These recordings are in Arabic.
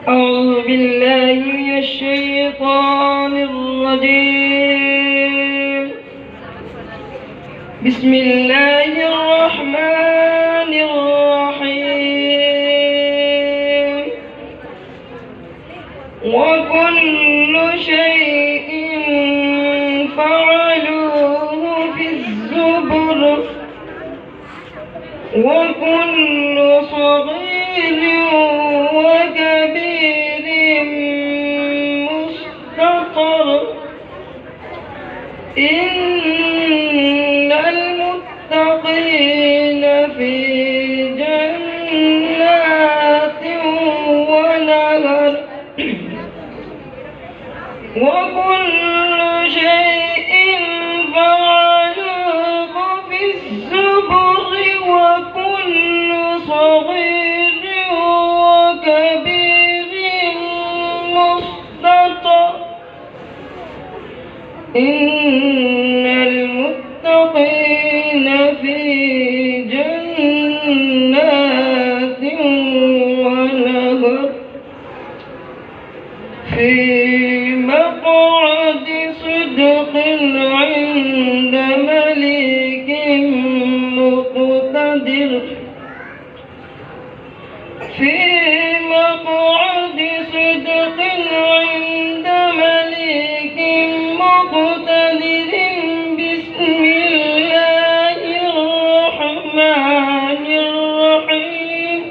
أعوذ بالله من الشيطان الرجيم. بسم الله الرحمن الرحيم. وكل شيء فعلوه في الزبر وكل صغير وكبير مستطر. إن المتقين في جنات ونهر. وكل شيء فعلوه في الزبر وكل صغير وكبير مستطر. إن المتقين في جنات ونهر في مقعد صدق عند مليك مقتدر. في مقعد صدق عند مليك مقتدر. بسم الله الرحمن الرحيم.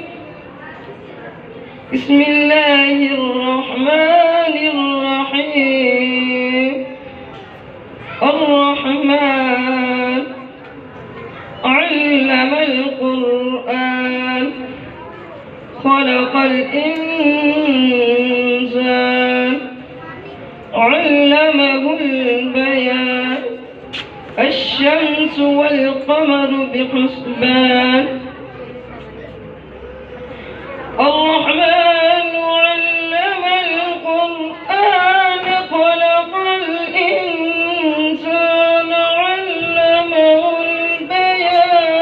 بسم الله الرحمن الرحيم. الرحمن علم القرآن خلق الإنسان علمه البيان. الشمس والقمر بحسبان. الرحمن علم القرآن خلق الإنسان علمه البيان.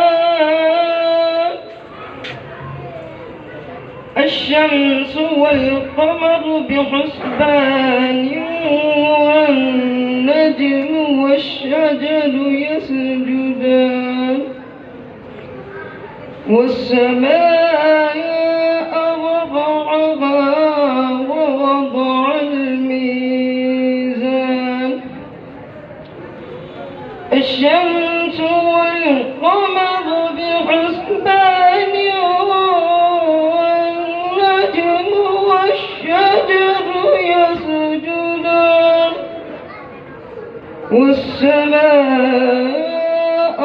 الشمس والقمر بحسبان والنجم والشجر يسجدان. والسماء رفعها ووضع الميزان. الشمس والقمر بحسبان والنجم والشجر يسجدان. والسماء